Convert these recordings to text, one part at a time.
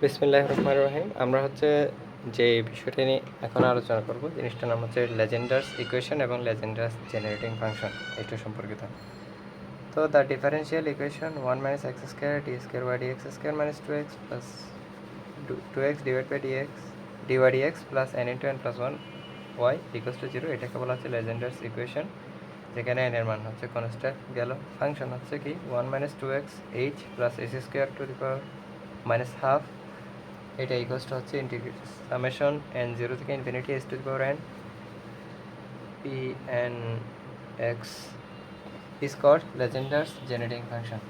বিসমিল্লাহির রহমানির রহিম। আমরা যে বিষয়টা নিয়ে এখন আলোচনা করব, জিনিসটার নাম হচ্ছে লেজেন্ডার্স ইকুয়েশন এবং লেজেন্ডার্স জেনারেটিং ফাংশন, এটা সম্পর্কিত। তো the differential equation 1 minus x square d square by d x square minus 2x plus 2x divide by d by d x plus n into n plus 1 y equals to 0, এটাকে বলা হচ্ছে লেজেন্ডার্স equation, যেখানে N এর মান হচ্ছে constant গেল। Function হচ্ছে কি 1 minus 2x h plus s square to the power minus half, এটা ইকুয়ালস টু হচ্ছে ইন্টিগ্রেট সামেশন এন জিরো থেকে infinity s to the power n p n x is called Legendre's generating function.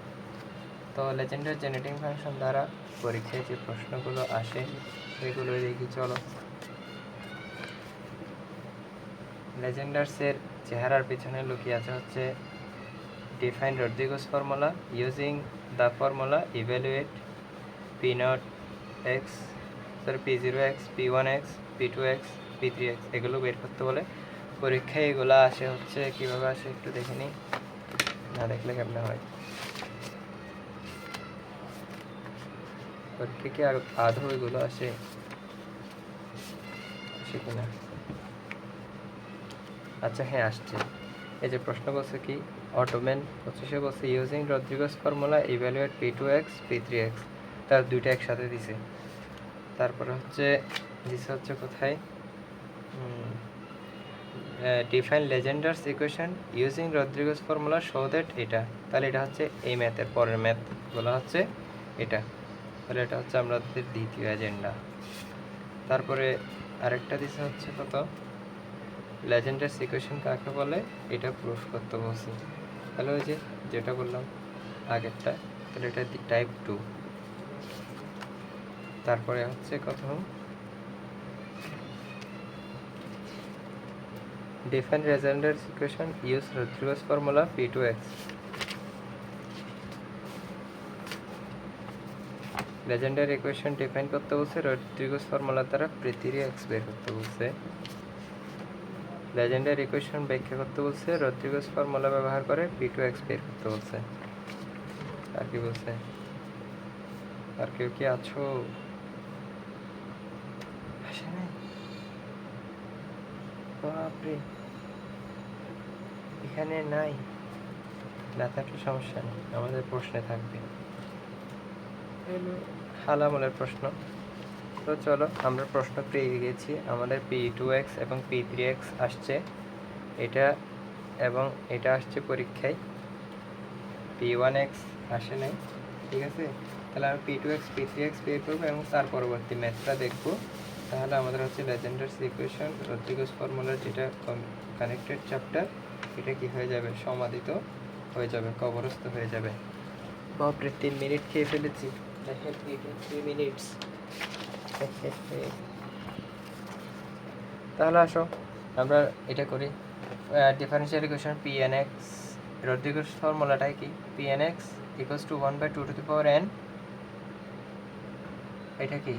তো Legendre generating function দ্বারা পরীক্ষায় যে প্রশ্নগুলো আসে সেগুলো দেখি চলো। লেজেন্ডার্সের চেহারার পিছনে লুকিয়ে আছে হচ্ছে define Rodrigues formula, using the formula evaluate p naught x P0x, P1x, P2x, P3x এগুলো বের করতে বলে। পরীক্ষায় এগুলো আসে হচ্ছে কীভাবে আসে একটু দেখে নিই, না দেখলে কেমনে হয়। পরীক্ষা কি আদৌ এগুলো আসে কিনা? আচ্ছা হ্যাঁ, আসছে। এই যে প্রশ্ন বলছে কি অটোমেন 25 বলছে using Rodrigues formula evaluate P2x, P3x, তার দুইটা একসাথে দিছে। তারপরে দিছে কোথায় define Legendre's equation using Rodrigues formula show that, এটা তাহলে এটা হচ্ছে এই ম্যাথের পরের ম্যাথগুলো হচ্ছে এটা, তাহলে এটা হচ্ছে আমাদের দ্বিতীয় এজেন্ডা। তারপরে আরেকটা দিছে হচ্ছে কত লেজেন্ডার্স ইকুয়েশন কাকে বলে, এটা প্রুফ করতে বলছি। তাহলে ওই যেটা বললাম আগেরটা, তাহলে এটা টাইপ 2। তারপরে হচ্ছে কত define Legendre's equation use Rodrigues formula P2x। Legendre equation define করতে বলছে রদ্রিগোস ফর্মুলা দ্বারা P3x বের করতে বলছে। লেজেন্ডার ইকুয়েশন ব্যাখ্যা করতে বলছে রদ্রিগোস ফর্মুলা ব্যবহার করে P2x বের করতে বলছে। আর কি বলছে? আর কেউ কি আছো? বাপরে, এখানে নাই, না থাকলে সমস্যা নেই, আমাদের প্রশ্নে থাকবে। হালামলের প্রশ্ন। তো চলো, আমরা প্রশ্ন পেয়ে গেছি। আমাদের P2x এবং P3x আসছে, এটা এবং এটা আসছে পরীক্ষায়। P1x আসে নাই, ঠিক আছে। তাহলে আমি P2x, P3x বের করবো এবং তার পরবর্তী ম্যাথটা দেখবো। তাহলে আমাদের হচ্ছে লেজেন্ডার্স ইকুয়েশন রদ্রিগোস ফর্মুলার যেটা কানেক্টেড চ্যাপ্টার, এটা কি হয়ে যাবে, সমাধিত হয়ে যাবে, কবরস্থ হয়ে যাবে। বাপরে 3 মিনিট খেয়ে ফেলেছি, দেখেন 3 মিনিটস। তাহলে আসো আমরা এটা করি। ডিফারেন্সিয়াল ইকুয়েশন Pnx, রদ্রিগোস ফর্মুলাটাই কি Pnx equals to 1/2 to the power n, এটা কি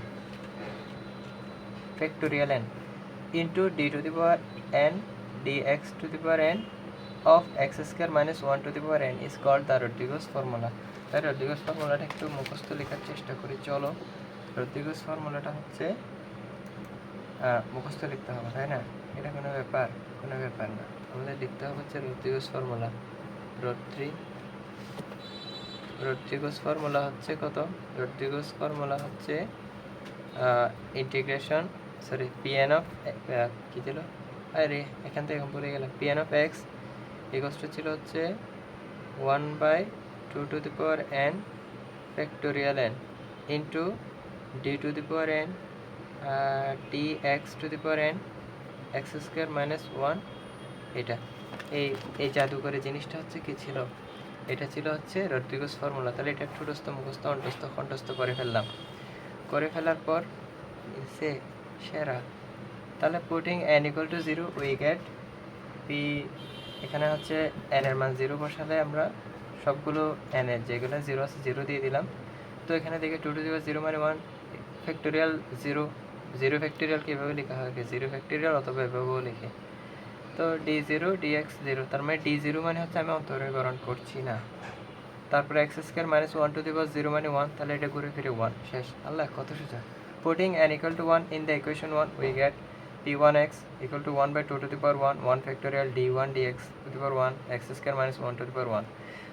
factorial n into d to the power n dx to the power n of x square minus 1 to the power n is called the Rodrigues formula. তাই Rodrigues ফর্মুলাটা একটু মুখস্থ লেখার চেষ্টা করি। চলো, রদ্রিগোস ফর্মুলাটা হচ্ছে মুখস্থ লিখতে হবে, তাই না? এটা কোনো ব্যাপার না। আমাদের লিখতে হবে হচ্ছে রদ্রিগোস ফর্মুলা। রদ্রিগোস ফর্মুলা হচ্ছে কত? রদ্রিগোস ফর্মুলা হচ্ছে ইন্টিগ্রেশন Pn অফ কি ছিল, আরে এখান থেকে ভুলে গেলাম। Pn of x equals to ছিল হচ্ছে 1/2 to the power n factorial n into d to the power n dx to the power n x square minus 1। এটা এই জাদুকরি জিনিসটা হচ্ছে কি ছিল, এটা ছিল হচ্ছে রদ্রিগোস ফর্মুলা। তাহলে এটা ঠুটস্থ মুখস্থ অন্তস্থ কণ্ঠস্থ করে ফেলার পর সেরা। তাহলে putting n equal to 0 we get p, এখানে হচ্ছে n এর মান 0 বসালে আমরা সবগুলো n এর যেগুলো 0 আছে 0 দিয়ে দিলাম। তো এখানে দেখে 2 টু দি পাওয়ার 0 মানে 1 ফ্যাক্টোরিয়াল 0 ফ্যাক্টোরিয়াল কীভাবে লেখা হয়, 0 ফ্যাক্টোরিয়াল অথবা এভাবেও লিখে। তো d0 dx 0, তার মানে d0 মানে হচ্ছে আমি অন্তরীকরণ করছি না, তারপরে x square minus 1 to the power 0 মানে 1, তাহলে এটা ঘুরে ফিরে 1, শেষ। আল্লাহ কত সোজা। Putting n equal to 1 in the equation 1, we get p1x equal to 1 by 2 to the power 1 factorial d1 dx to the power 1 x square minus 1 to the power 1।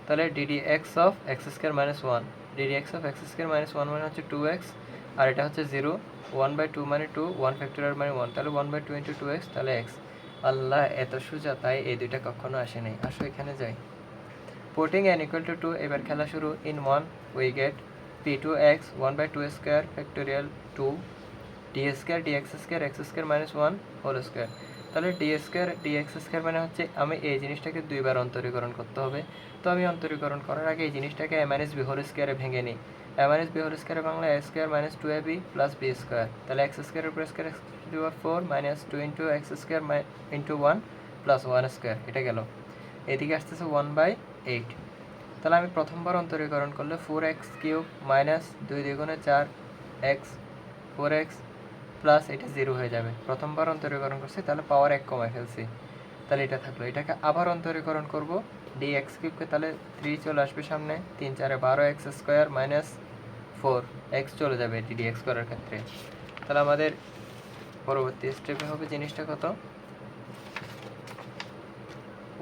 তাহলে ddx of x square minus 1, ddx of x square minus 1 মানে হচ্ছে 2x, আর এটা হচ্ছে 0, 1 by 2 মানে 2, 1 factorial মানে 1, তাহলে 1 by 2 into 2x, তাহলে x। আল্লাহ এত সোজা, তাই এই দুইটা কখনো আসে নাই। আসো এখানে যাই। Putting n equal to 2, এবার খেলা শুরু। in 1 we get p2x 1 by 2 square factorial 2 d square dx square x square minus 1 whole square। তাহলে d square dx square মানে হচ্ছে আমি এই জিনিসটাকে দুইবার অন্তরীকরণ করতে হবে। তো আমি অন্তরীকরণ করার আগে এই জিনিসটাকে a minus b whole square ভেঙে নিই। a minus b whole square Bangla a square minus 2ab plus b square, তাহলে x square উপর square x to the power 4 minus 2 into x square into 1 plus 1 square, এটা গেল। এদিকে আসতেছে 1/8। তাহলে আমি প্রথমবার অন্তরীকরণ করলে 4x cube minus 2 দ্বিগুণে 4x 4x plus এটা 0 হয়ে যাবে। প্রথমবার অন্তরীকরণ করছি, তাহলে পাওয়ার 1 কমায় ফেলছি, তাহলে এটা থাকলো। এটাকে আবার অন্তরীকরণ করব dx কিউবকে, তাহলে 3 চলে আসবে সামনে, 3 4 12x স্কোয়ার মাইনাস 4x চলে যাবে dx করার ক্ষেত্রে। তাহলে আমাদের পরবর্তী স্টেপে হবে জিনিসটা কত,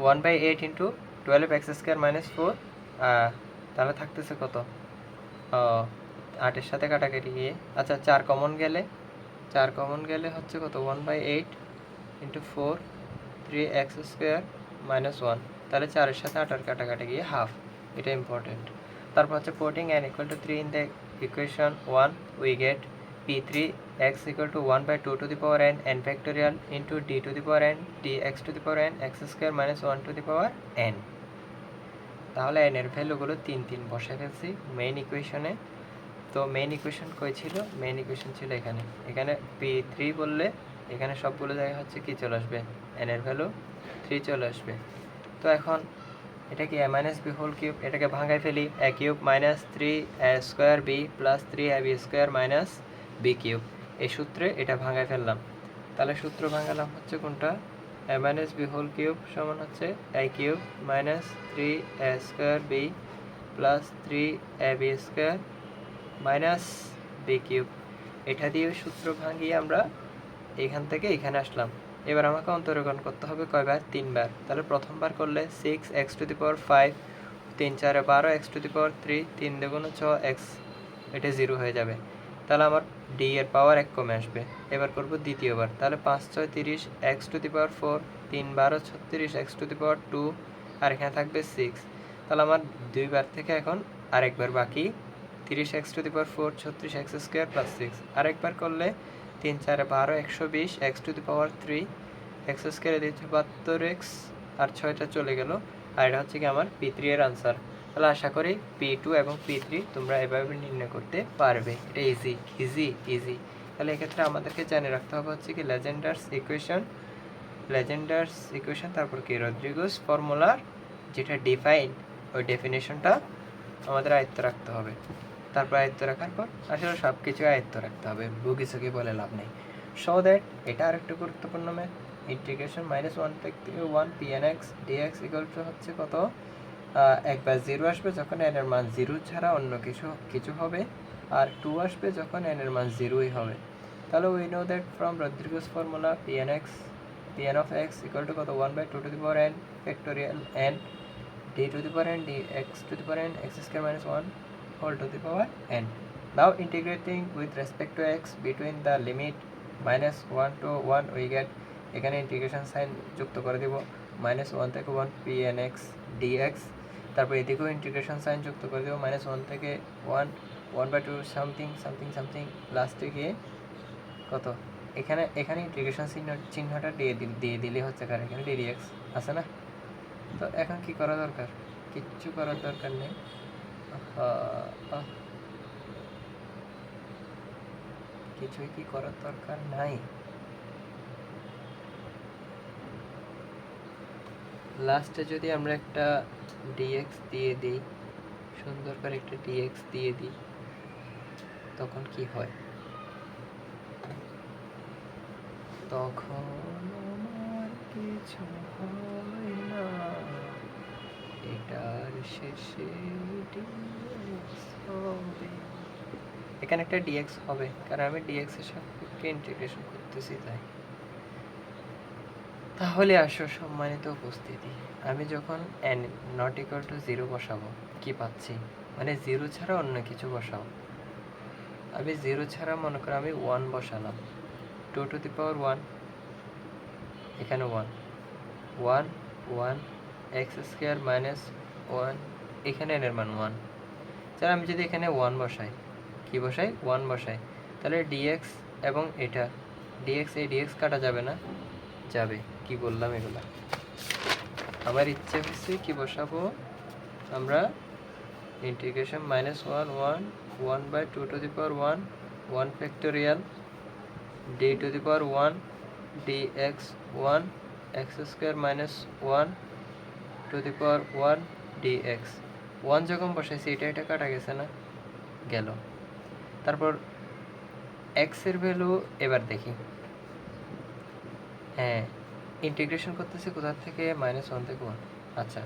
1/8 ইন্টু 12x স্কোয়ার মাইনাস 4, তাহলে থাকতেছে কত, 8-এর সাথে কাটাকাটি গিয়ে, আচ্ছা 4 কমন গেলে হচ্ছে কত, 1/8 ইন্টু 4 3x স্কোয়ার মাইনাস 1, তাহলে 4-এর সাথে 8-এর কাটাকাটি গিয়ে হাফ, এটা ইম্পর্টেন্ট। তারপর হচ্ছে putting n equal to 3 in the equation 1, we get p3x equal to 1 by 2 to the power n factorial into d to the power n dx to the power n x square minus 1 to the power n। তাহলে n এর ভ্যালুগুলো 3 3 বসে ফেলছি main ইকুয়েশনে। তো main equation কই ছিল, main equation ছিল এখানে। এখানে p3 বললে এখানে সবগুলো জায়গায় হচ্ছে কি চলে আসবে, n এর ভ্যালু 3 চলে আসবে। তো এখন এটা কি a minus b whole cube, এটাকে ভাঙায় ফেলি, a cube minus 3a square b plus 3ab square minus b cube, এই সূত্রে এটা ভাঙায় ফেললাম। তাহলে সূত্র ভাঙালাম হচ্ছে কোনটা, a minus b whole cube সমান হচ্ছে a cube minus 3a square b plus 3ab square minus b cube. এটা দিয়ে সূত্র ভাঙিয়ে আমরা এখান থেকে এখানে আসলাম। এবার আমাকে অন্তরীকরণ করতে হবে কয়বার, 3বার। তাহলে প্রথমবার করলে 6x two the power 5, 3 4 12x two the পাওয়ার 3, 3 দুগুণে 6x, এটা 0 হয়ে যাবে। তাহলে আমার d এর পাওয়ার 1 কমে আসবে। এবার করব দ্বিতীয়বার, তাহলে 5 6 30x two the power 4, 3 12 36x two the পাওয়ার 2, আর এখানে থাকবে 6। তাহলে আমার দুইবার থেকে এখন আরেকবার বাকি, 30x two the power 4 36x square plus 6, আরেকবার করলে 3 4 12 120 x two the power 3, x স্কোয়ারে দিচ্ছে 72x, আর 6টা চলে গেল, আর এটা হচ্ছে কি আমার p3 এর আনসার। তাহলে আশা করি p2 এবং p3 তোমরা এভাবে নির্ণয় করতে পারবে, এটা ইজি ইজি ইজি। তাহলে এক্ষেত্রে আমাদেরকে জেনে রাখতে হবে হচ্ছে কি লেজেন্ডার্স ইকুয়েশন, তারপর কি রদ্রিগেজ ফর্মুলার যেটা ডিফাইন, ওই ডেফিনেশনটা আমাদের আয়ত্ত রাখতে হবে। তারপর আয়ত্ত রাখার পর আসলে সব কিছু আয়ত্ত রাখতে হবে, বুকিসুকি বলে লাভ নেই। সো দ্যাট এটা আরেকটু গুরুত্বপূর্ণ ম্যাথ, ইন্টিগ্রেশন -1 থেকে 1 pnx dx ইকুয়াল টু হচ্ছে কত, একবার 0 আসবে যখন n এর মান 0 ছাড়া অন্য কিছু হবে, আর 2 আসবে যখন n এর মান 0ই হবে। তাহলে we know that from Rodrigues formula pn of x equal to কত, 1 by 2 to the power n factorial n d to the power n dx to the power n x square minus 1 whole to the power n. Now integrating with respect to x between the limit -1 to 1, we get, এখানে integration sign যুক্ত করে দিব, -1 থেকে 1 pnx dx, তারপর এদিকেও integration sign যুক্ত করে দেব, -1 থেকে 1 1/2 সামথিং সামথিং সামথিং, লাস্টে গিয়ে কত, এখানে ইন্টিগ্রেশন চিহ্নটা দিয়ে দিলে হচ্ছে, কারণ এখানে dx আছে না। তো এখন কি করা দরকার, কিচ্ছু করার দরকার নেই, কিছুই কি করার দরকার নাই। লাস্টে যদি আমরা একটা dx দিয়ে দিই, সুন্দর করে একটা dx দিয়ে দিই, তখন কি হয়, তখন আমার কিছু হয় না, এটার শেষে dx হবে, এখানে একটা dx হবে কারণ আমি dx এর সাপেক্ষে ইন্টিগ্রেশন করতেছি তাই। তাহলে আসো সম্মানিত উপস্থিতি, আমি যখন n নট ইকুয়াল টু 0 বসাবো কি পাচ্ছি, মানে 0 ছাড়া অন্য কিছু বসাও। আমি 0 ছাড়া মনে করো আমি 1 বসালাম, 2 টু দি পাওয়ার 1, এখানে 1 1 1 এক্স স্কোয়ার মাইনাস 1, এখানে n এর মান 1। তাহলে আমি যদি এখানে 1 বসাই, কি বসাই 1 বসাই, তাহলে dx এবং এটা dx, এই dx কাটা যাবে না, যাবে। কি বললাম এগুলা, আমার ইচ্ছে হচ্ছে কি বসাবো আমরা, integration minus 1 1 1 by 2 to the power 1 1 factorial d to the power 1 dx 1 x square minus 1 to the power 1 dx। 1 যখন বসাইছি এটা কাটা গেছে না, গেল। তারপর x এর ভ্যালু এবার দেখি, হ্যাঁ ইন্টিগ্রেশন করতেছি কোথা থেকে, -1 থেকে 1। আচ্ছা,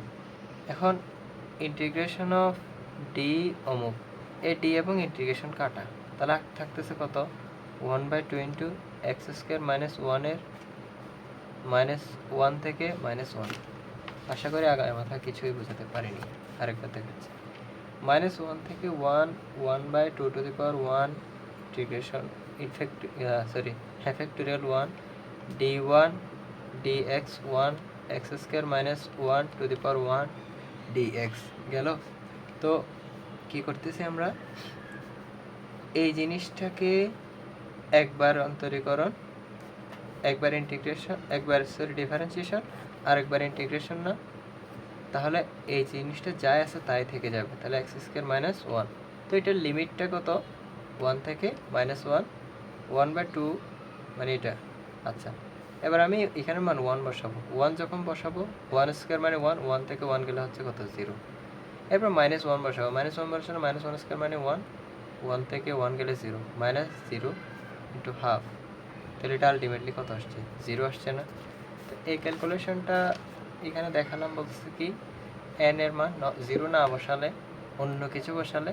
এখন ইন্টিগ্রেশন অফ ডি অমুক, এই ডি এবং ইন্টিগ্রেশন কাটা, তাহলে থাকতেছে কত 1/2 ইন্টু এক্স স্কোয়ার মাইনাস 1 এর -1 থেকে -1। আশা করি আগামী মাথা কিছুই বোঝাতে পারিনি, আরেকবার দেখাচ্ছি। -1 থেকে 1 1/2 to the power 1 integration factorial 1 d1 dx 1 x square minus 1 to the power 1 dx গেল। তো কি করতেছি আমরা, এই জিনিসটাকে একবার অন্তরীকরণ, একবার ইন্টিগ্রেশন, একবার ডিফারেন্সিয়েশন, আর একবার ইন্টিগ্রেশন না, তাহলে এই জিনিসটা যাই আছে তাই থেকে যাবে। তাহলে এক্স স্কোয়ার মাইনাস 1, তো এটার লিমিটটা কত 1 থেকে -1 1/2 মানে এটা। আচ্ছা, এবার আমি এখানে মান 1 বসাবো, 1 যখন বসাবো 1 স্কোয়ার মানে 1, 1 থেকে 1 গেলে হচ্ছে কত 0। এরপর -1 বসাবো, -1 বসানো -1 স্কোয়ার মানে 1, 1 থেকে 1 গেলে 0, -0 ইন্টু হাফ, তাহলে এটা আলটিমেটলি কত আসছে 0 আসছে না। তো এই ক্যালকুলেশনটা এখানে দেখালাম, বলছে কি n এর মান 0 না বসালে, অন্য কিছু বসালে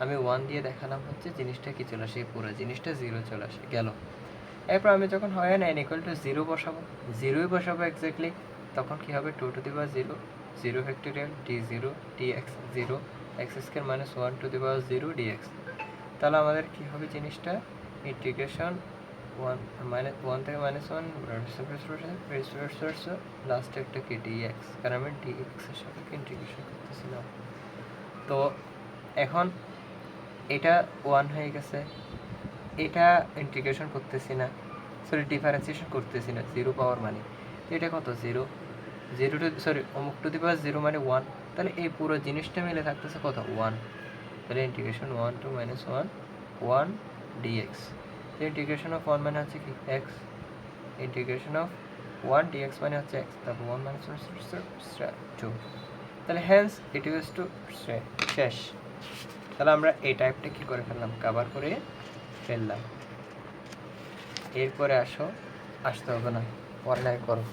আমি 1 দিয়ে দেখালাম হচ্ছে জিনিসটা কি চলে আসে, পুরো জিনিসটা 0 চলে আসে গেল। এরপর আমি যখন হয় না n ইকুয়াল টু 0 বসাবো, 0ই বসাবো এক্স্যাক্টলি, তখন কি হবে 2 to the power 0 0 factorial d0 dx 0 x square minus 1 to the power 0 dx। তাহলে আমাদের কি হবে জিনিসটা, ইন্টিগ্রেশন 1 থেকে -1 লাস্টে একটা কি dx, কারণ আমি dx এর সাথে ইন্টিগ্রেশন করতেছিলাম। তো এখন এটা 1 হয়ে গেছে, এটা ইন্টিগ্রেশন করতেছি না, ডিফারেন্সিয়েশন করতেছি না, 0 পাওয়ার মানে, তো এটা কত 0 অমুক টু দি পাওয়ার 0 মানে 1, তাহলে এই পুরো জিনিসটা মিলে থাকতেছে কত 1। তাহলে integration 1 to -1 1 dx, integration of 1 মানে হচ্ছে কি x, ইন্টিগ্রেশন অফ 1 dx মানে হচ্ছে x, তারপর 1 - 2, তাহলে হ্যান্স ইট ইউজ টু শেষ। তাহলে আমরা এই টাইপটা কি করে ফেললাম, কভার করে ফেললাম। এরপরে আসতে হবে না, পড়ালেখা করো।